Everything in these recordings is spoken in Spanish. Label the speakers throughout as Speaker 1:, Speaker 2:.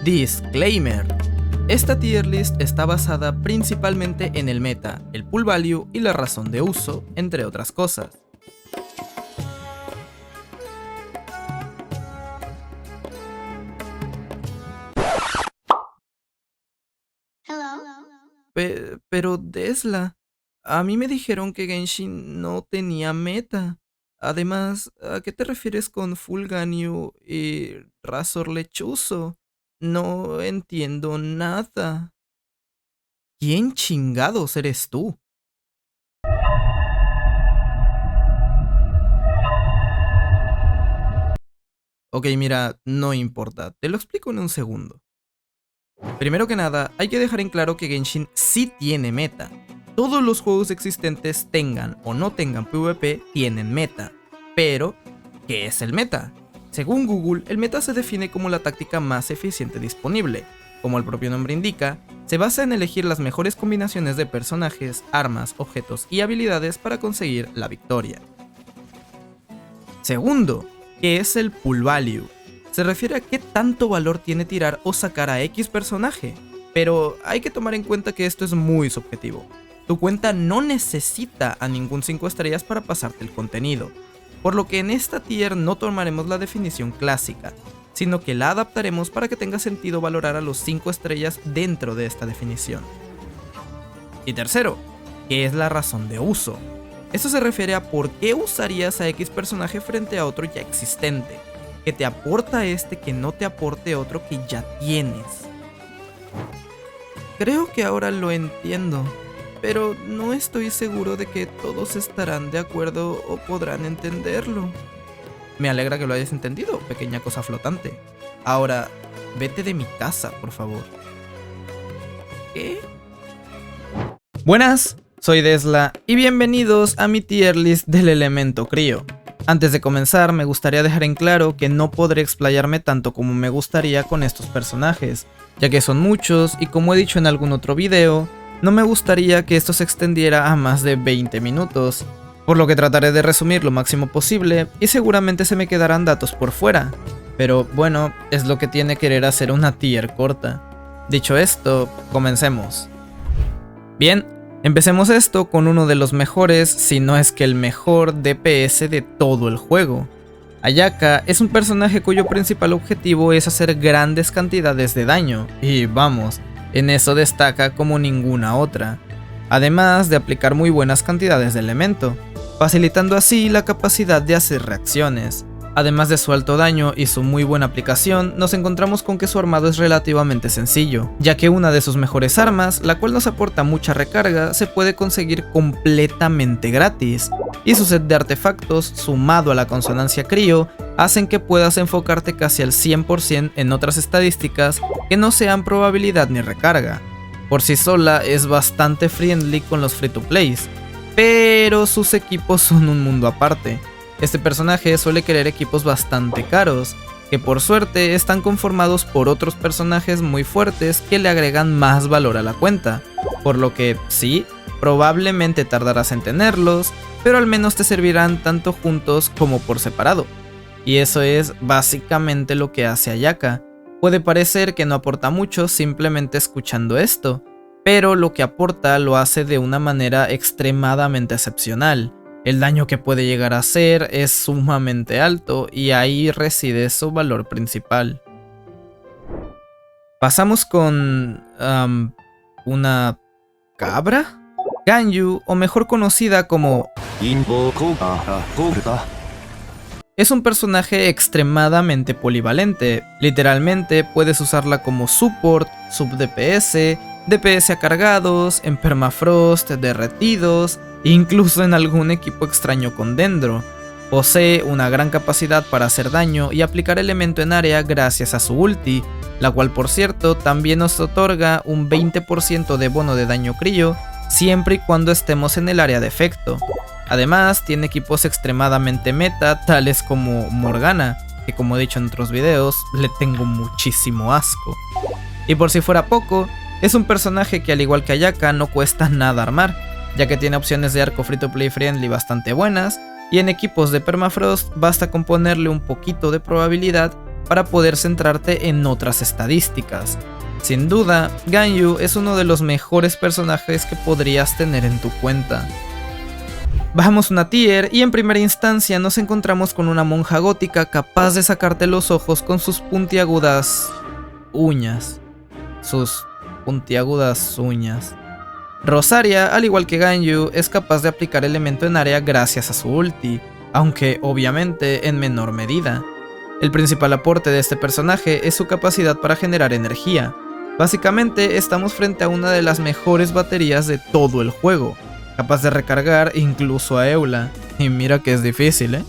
Speaker 1: Disclaimer: esta tier list está basada principalmente en el meta, el pool value y la razón de uso, entre otras cosas. Pero Desla, a mí me dijeron que Genshin no tenía meta. Además, ¿a qué te refieres con Full Ganyu y Razor Lechuzo? No entiendo nada. ¿Quién chingados eres tú? Ok, mira, no importa, te lo explico en un segundo. Primero que nada, hay que dejar en claro que Genshin sí tiene meta. Todos los juegos existentes, tengan o no tengan PvP, tienen meta. Pero, ¿qué es el meta? Según Google, el meta se define como la táctica más eficiente disponible. Como el propio nombre indica, se basa en elegir las mejores combinaciones de personajes, armas, objetos y habilidades para conseguir la victoria. Segundo, ¿qué es el pool value? Se refiere a qué tanto valor tiene tirar o sacar a X personaje, pero hay que tomar en cuenta que esto es muy subjetivo. Tu cuenta no necesita a ningún 5 estrellas para pasarte el contenido, por lo que en esta tier no tomaremos la definición clásica, sino que la adaptaremos para que tenga sentido valorar a los 5 estrellas dentro de esta definición. Y tercero, ¿qué es la razón de uso? Esto se refiere a por qué usarías a X personaje frente a otro ya existente. ¿Qué te aporta este que no te aporte otro que ya tienes? Creo que ahora lo entiendo, pero no estoy seguro de que todos estarán de acuerdo o podrán entenderlo. Me alegra que lo hayas entendido, pequeña cosa flotante. Ahora, vete de mi casa, por favor. ¿Qué? Buenas, soy Desla y bienvenidos a mi tier list del elemento crío. Antes de comenzar, me gustaría dejar en claro que no podré explayarme tanto como me gustaría con estos personajes, ya que son muchos y como he dicho en algún otro video, no me gustaría que esto se extendiera a más de 20 minutos, por lo que trataré de resumir lo máximo posible y seguramente se me quedarán datos por fuera, pero bueno, es lo que tiene querer hacer una tier corta. Dicho esto, comencemos. Bien. Empecemos esto con uno de los mejores, si no es que el mejor DPS de todo el juego. Ayaka es un personaje cuyo principal objetivo es hacer grandes cantidades de daño, y vamos, en eso destaca como ninguna otra. Además de aplicar muy buenas cantidades de elemento, facilitando así la capacidad de hacer reacciones. Además de su alto daño y su muy buena aplicación, nos encontramos con que su armado es relativamente sencillo, ya que una de sus mejores armas, la cual nos aporta mucha recarga, se puede conseguir completamente gratis, y su set de artefactos, sumado a la consonancia crío, hacen que puedas enfocarte casi al 100% en otras estadísticas que no sean probabilidad ni recarga. Por sí sola es bastante friendly con los free to plays, pero sus equipos son un mundo aparte. Este personaje suele querer equipos bastante caros, que por suerte están conformados por otros personajes muy fuertes que le agregan más valor a la cuenta, por lo que sí, probablemente tardarás en tenerlos, pero al menos te servirán tanto juntos como por separado. Y eso es básicamente lo que hace Ayaka. Puede parecer que no aporta mucho simplemente escuchando esto, pero lo que aporta lo hace de una manera extremadamente excepcional. El daño que puede llegar a hacer es sumamente alto y ahí reside su valor principal. Pasamos con... ¿una cabra? Ganyu, o mejor conocida como... Es un personaje extremadamente polivalente. Literalmente puedes usarla como support, sub DPS, DPS a cargados, en permafrost, derretidos, incluso en algún equipo extraño con Dendro. Posee una gran capacidad para hacer daño y aplicar elemento en área gracias a su ulti, la cual por cierto también nos otorga un 20% de bono de daño crío siempre y cuando estemos en el área de efecto. Además tiene equipos extremadamente meta tales como Morgana, que como he dicho en otros videos le tengo muchísimo asco. Y por si fuera poco, es un personaje que al igual que Ayaka no cuesta nada armar, ya que tiene opciones de arco free to play friendly bastante buenas, y en equipos de permafrost basta con ponerle un poquito de probabilidad para poder centrarte en otras estadísticas. Sin duda, Ganyu es uno de los mejores personajes que podrías tener en tu cuenta. Bajamos una tier y en primera instancia nos encontramos con una monja gótica capaz de sacarte los ojos con sus puntiagudas uñas. Rosaria, al igual que Ganyu, es capaz de aplicar elemento en área gracias a su ulti, aunque obviamente en menor medida. El principal aporte de este personaje es su capacidad para generar energía. Básicamente estamos frente a una de las mejores baterías de todo el juego, capaz de recargar incluso a Eula, y mira que es difícil, ¿eh?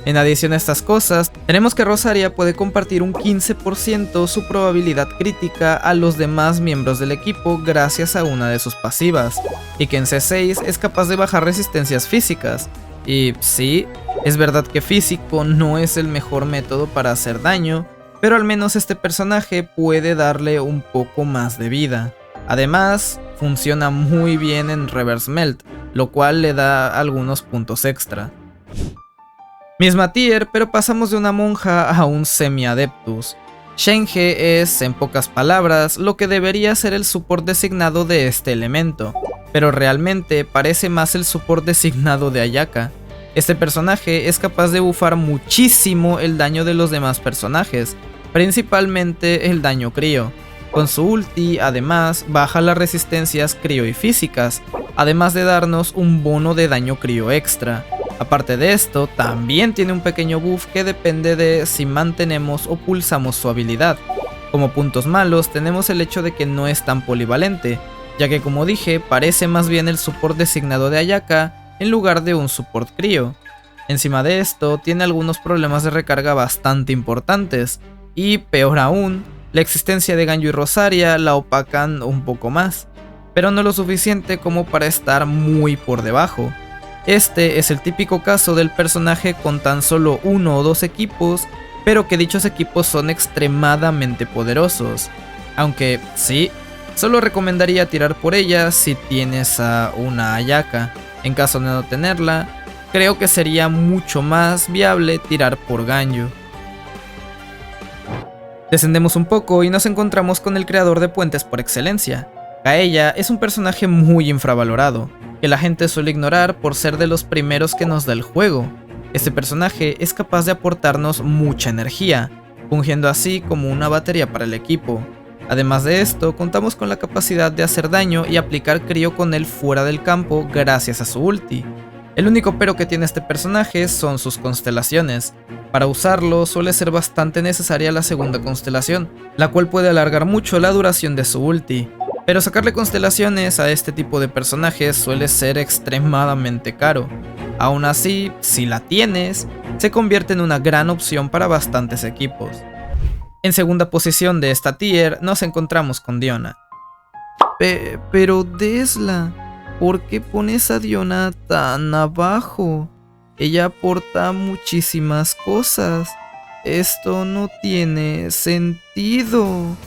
Speaker 1: En adición a estas cosas, tenemos que Rosaria puede compartir un 15% su probabilidad crítica a los demás miembros del equipo gracias a una de sus pasivas, y que en C6 es capaz de bajar resistencias físicas. Y sí, es verdad que físico no es el mejor método para hacer daño, pero al menos este personaje puede darle un poco más de vida. Además, funciona muy bien en Reverse Melt, lo cual le da algunos puntos extra. Misma tier, pero pasamos de una monja a un semi-adeptus. Shenge es, en pocas palabras, lo que debería ser el support designado de este elemento, pero realmente parece más el support designado de Ayaka. Este personaje es capaz de bufar muchísimo el daño de los demás personajes, principalmente el daño crío. Con su ulti, además, baja las resistencias crío y físicas, además de darnos un bono de daño crío extra. Aparte de esto, también tiene un pequeño buff que depende de si mantenemos o pulsamos su habilidad. Como puntos malos tenemos el hecho de que no es tan polivalente, ya que como dije, parece más bien el support designado de Ayaka en lugar de un support crío. Encima de esto, tiene algunos problemas de recarga bastante importantes, y peor aún, la existencia de Ganyu y Rosaria la opacan un poco más, pero no lo suficiente como para estar muy por debajo. Este es el típico caso del personaje con tan solo uno o dos equipos, pero que dichos equipos son extremadamente poderosos. Aunque sí, solo recomendaría tirar por ella si tienes a una Ayaka. En caso de no tenerla, creo que sería mucho más viable tirar por Ganyu. Descendemos un poco y nos encontramos con el creador de puentes por excelencia. Kaeya es un personaje muy infravalorado, que la gente suele ignorar por ser de los primeros que nos da el juego. Este personaje es capaz de aportarnos mucha energía, fungiendo así como una batería para el equipo. Además de esto, contamos con la capacidad de hacer daño y aplicar crío con él fuera del campo gracias a su ulti. El único pero que tiene este personaje son sus constelaciones. Para usarlo suele ser bastante necesaria la segunda constelación, la cual puede alargar mucho la duración de su ulti. Pero sacarle constelaciones a este tipo de personajes suele ser extremadamente caro. Aún así, si la tienes, se convierte en una gran opción para bastantes equipos. En segunda posición de esta tier nos encontramos con Diona. Pero Desla, ¿por qué pones a Diona tan abajo? Ella aporta muchísimas cosas. Esto no tiene sentido.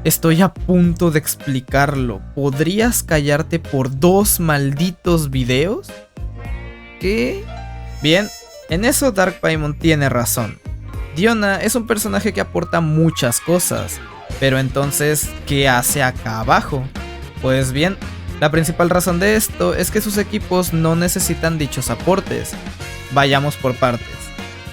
Speaker 1: Estoy a punto de explicarlo. ¿Podrías callarte por 2 malditos videos? ¿Qué? Bien, en eso Dark Paimon tiene razón. Diona es un personaje que aporta muchas cosas, pero entonces, ¿qué hace acá abajo? Pues bien, la principal razón de esto es que sus equipos no necesitan dichos aportes. Vayamos por partes.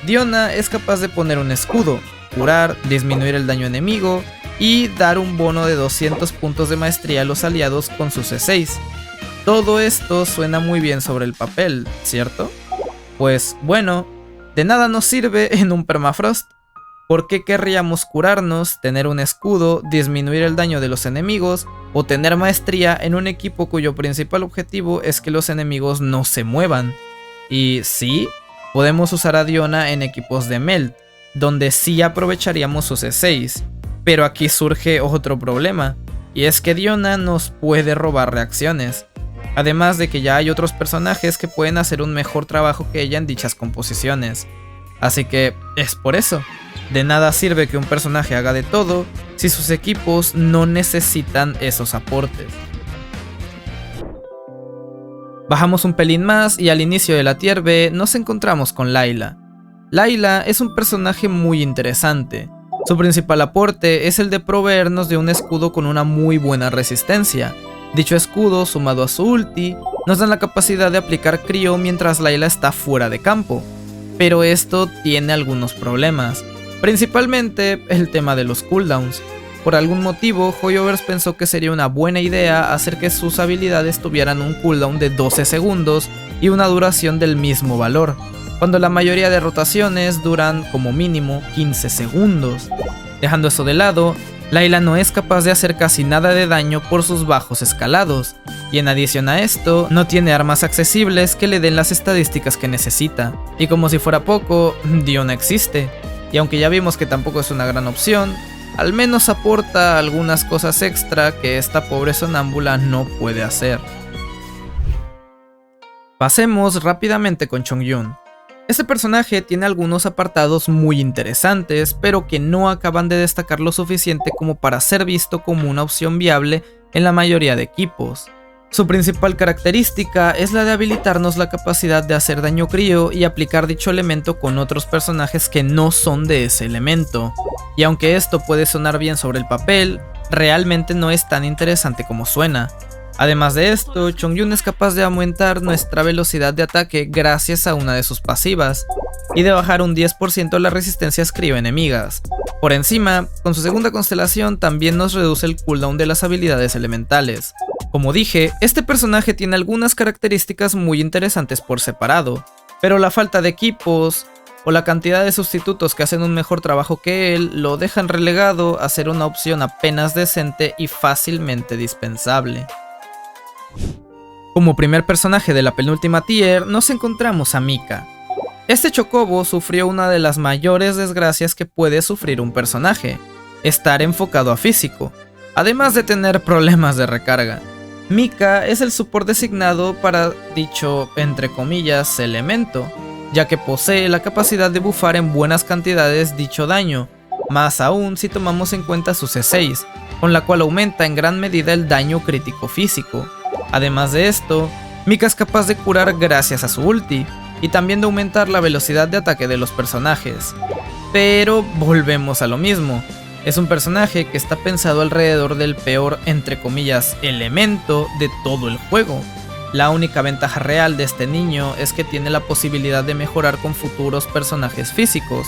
Speaker 1: Diona es capaz de poner un escudo, curar, disminuir el daño enemigo y dar un bono de 200 puntos de maestría a los aliados con su C6. Todo esto suena muy bien sobre el papel, ¿cierto? Pues bueno, de nada nos sirve en un permafrost. ¿Por qué querríamos curarnos, tener un escudo, disminuir el daño de los enemigos o tener maestría en un equipo cuyo principal objetivo es que los enemigos no se muevan? Y sí, podemos usar a Diona en equipos de Melt, donde sí aprovecharíamos su C6, pero aquí surge otro problema, y es que Diona nos puede robar reacciones, además de que ya hay otros personajes que pueden hacer un mejor trabajo que ella en dichas composiciones. Así que es por eso, de nada sirve que un personaje haga de todo si sus equipos no necesitan esos aportes. Bajamos un pelín más y al inicio de la tier B nos encontramos con Layla. Layla es un personaje muy interesante, Su principal aporte es el de proveernos de un escudo con una muy buena resistencia. Dicho escudo, sumado a su ulti, nos dan la capacidad de aplicar Crío mientras Layla está fuera de campo. Pero esto tiene algunos problemas, principalmente el tema de los cooldowns. Por algún motivo, Hoyoverse pensó que sería una buena idea hacer que sus habilidades tuvieran un cooldown de 12 segundos y una duración del mismo valor, cuando la mayoría de rotaciones duran como mínimo 15 segundos. Dejando eso de lado, Layla no es capaz de hacer casi nada de daño por sus bajos escalados, y en adición a esto, no tiene armas accesibles que le den las estadísticas que necesita. Y como si fuera poco, Dio no existe, y aunque ya vimos que tampoco es una gran opción, al menos aporta algunas cosas extra que esta pobre sonámbula no puede hacer. Pasemos rápidamente con Chongyun. Este personaje tiene algunos apartados muy interesantes, pero que no acaban de destacar lo suficiente como para ser visto como una opción viable en la mayoría de equipos. Su principal característica es la de habilitarnos la capacidad de hacer daño crío y aplicar dicho elemento con otros personajes que no son de ese elemento. Y aunque esto puede sonar bien sobre el papel, realmente no es tan interesante como suena. Además de esto, Chongyun es capaz de aumentar nuestra velocidad de ataque gracias a una de sus pasivas, y de bajar un 10% las resistencias crío enemigas. Por encima, con su segunda constelación también nos reduce el cooldown de las habilidades elementales. Como dije, este personaje tiene algunas características muy interesantes por separado, pero la falta de equipos o la cantidad de sustitutos que hacen un mejor trabajo que él lo dejan relegado a ser una opción apenas decente y fácilmente dispensable. Como primer personaje de la penúltima tier nos encontramos a Mika. Este chocobo sufrió una de las mayores desgracias que puede sufrir un personaje: estar enfocado a físico, además de tener problemas de recarga. Mika es el support designado para dicho, entre comillas, elemento, ya que posee la capacidad de bufar en buenas cantidades dicho daño, más aún si tomamos en cuenta su C6, con la cual aumenta en gran medida el daño crítico físico. Además de esto, Mika es capaz de curar gracias a su ulti, y también de aumentar la velocidad de ataque de los personajes. Pero volvemos a lo mismo, es un personaje que está pensado alrededor del peor, entre comillas, elemento de todo el juego. La única ventaja real de este niño es que tiene la posibilidad de mejorar con futuros personajes físicos,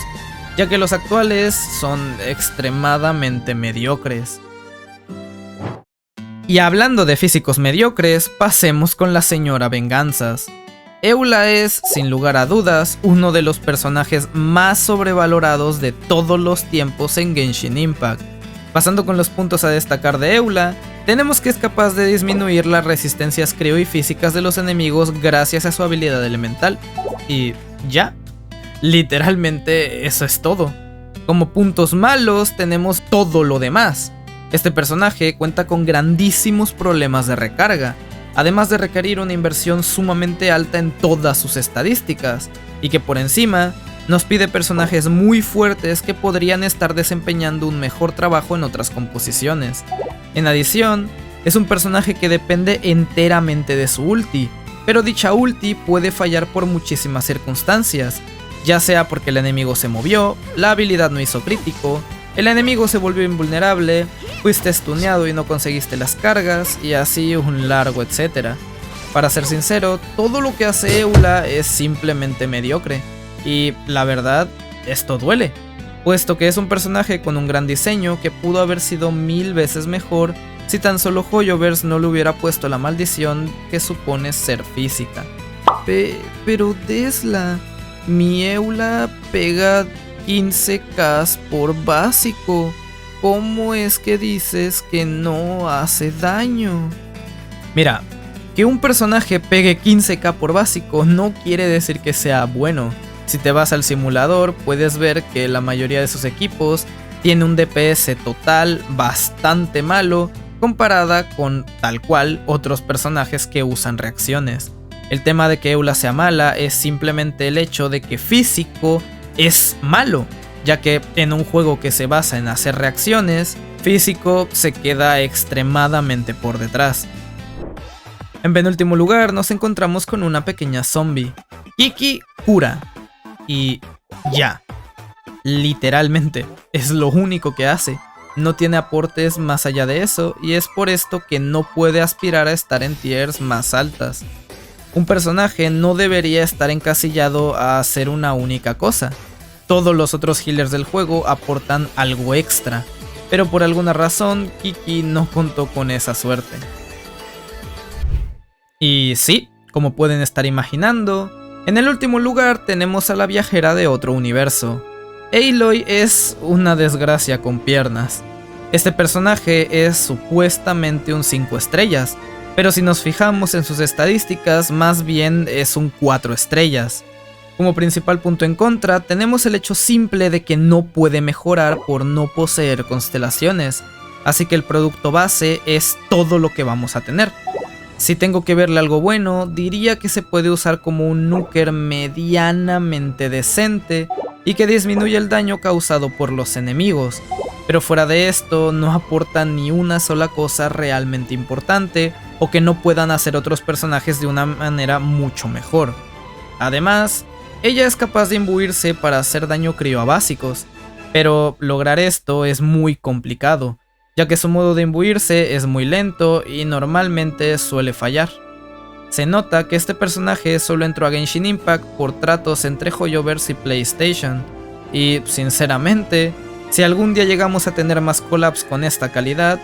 Speaker 1: ya que los actuales son extremadamente mediocres. Y hablando de físicos mediocres, pasemos con la señora Venganzas. Eula es, sin lugar a dudas, uno de los personajes más sobrevalorados de todos los tiempos en Genshin Impact. Pasando con los puntos a destacar de Eula, tenemos que es capaz de disminuir las resistencias crío y físicas de los enemigos gracias a su habilidad elemental. Y ya, literalmente eso es todo. Como puntos malos tenemos todo lo demás. Este personaje cuenta con grandísimos problemas de recarga, además de requerir una inversión sumamente alta en todas sus estadísticas, y que por encima nos pide personajes muy fuertes que podrían estar desempeñando un mejor trabajo en otras composiciones. En adición, es un personaje que depende enteramente de su ulti, pero dicha ulti puede fallar por muchísimas circunstancias, ya sea porque el enemigo se movió, la habilidad no hizo crítico, el enemigo se volvió invulnerable, fuiste stuneado y no conseguiste las cargas, y así un largo etcétera. Para ser sincero, todo lo que hace Eula es simplemente mediocre, y la verdad, esto duele, puesto que es un personaje con un gran diseño que pudo haber sido 1000 veces mejor si tan solo Hoyoverse no le hubiera puesto la maldición que supone ser física. Pero Desla, mi Eula pega 15k por básico. ¿Cómo es que dices que no hace daño? Mira, que un personaje pegue 15k por básico no quiere decir que sea bueno. Si te vas al simulador, puedes ver que la mayoría de sus equipos tiene un DPS total bastante malo comparada con tal cual otros personajes que usan reacciones. El tema de que Eula sea mala es simplemente el hecho de que físico es malo, ya que en un juego que se basa en hacer reacciones, físico se queda extremadamente por detrás. En penúltimo lugar nos encontramos con una pequeña zombie, Kiki Cura, y ya. Literalmente, es lo único que hace. No tiene aportes más allá de eso, y es por esto que no puede aspirar a estar en tiers más altas. Un personaje no debería estar encasillado a hacer una única cosa. Todos los otros healers del juego aportan algo extra, pero por alguna razón Kiki no contó con esa suerte. Y sí, como pueden estar imaginando, en el último lugar tenemos a la viajera de otro universo. Aloy es una desgracia con piernas. Este personaje es supuestamente un 5 estrellas, pero si nos fijamos en sus estadísticas, más bien es un 4 estrellas. Como principal punto en contra, tenemos el hecho simple de que no puede mejorar por no poseer constelaciones, así que el producto base es todo lo que vamos a tener. Si tengo que verle algo bueno, diría que se puede usar como un nuker medianamente decente y que disminuye el daño causado por los enemigos, pero fuera de esto no aporta ni una sola cosa realmente importante o que no puedan hacer otros personajes de una manera mucho mejor. Además, ella es capaz de imbuirse para hacer daño crío a básicos, pero lograr esto es muy complicado, ya que su modo de imbuirse es muy lento y normalmente suele fallar. Se nota que este personaje solo entró a Genshin Impact por tratos entre Hoyoverse y PlayStation, y sinceramente, si algún día llegamos a tener más collabs con esta calidad,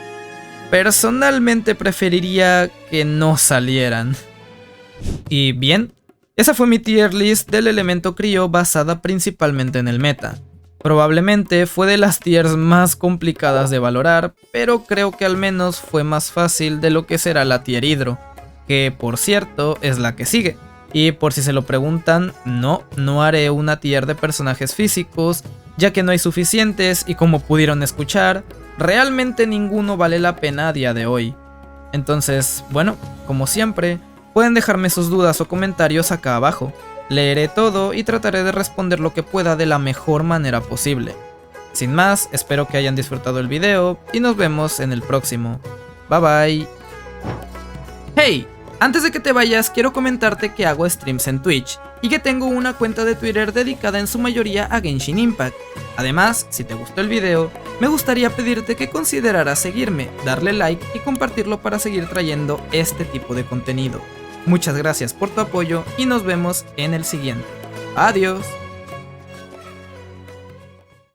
Speaker 1: personalmente preferiría que no salieran. Y bien, esa fue mi tier list del elemento crío basada principalmente en el meta. Probablemente fue de las tiers más complicadas de valorar, pero creo que al menos fue más fácil de lo que será la tier hidro, que por cierto es la que sigue. Y por si se lo preguntan, no haré una tier de personajes físicos, ya que no hay suficientes y como pudieron escuchar, realmente ninguno vale la pena a día de hoy. Entonces, bueno, como siempre, pueden dejarme sus dudas o comentarios acá abajo. Leeré todo y trataré de responder lo que pueda de la mejor manera posible. Sin más, espero que hayan disfrutado el video y nos vemos en el próximo. Bye bye. Hey, antes de que te vayas quiero comentarte que hago streams en Twitch y que tengo una cuenta de Twitter dedicada en su mayoría a Genshin Impact. Además, si te gustó el video, me gustaría pedirte que consideraras seguirme, darle like y compartirlo para seguir trayendo este tipo de contenido. Muchas gracias por tu apoyo y nos vemos en el siguiente. Adiós.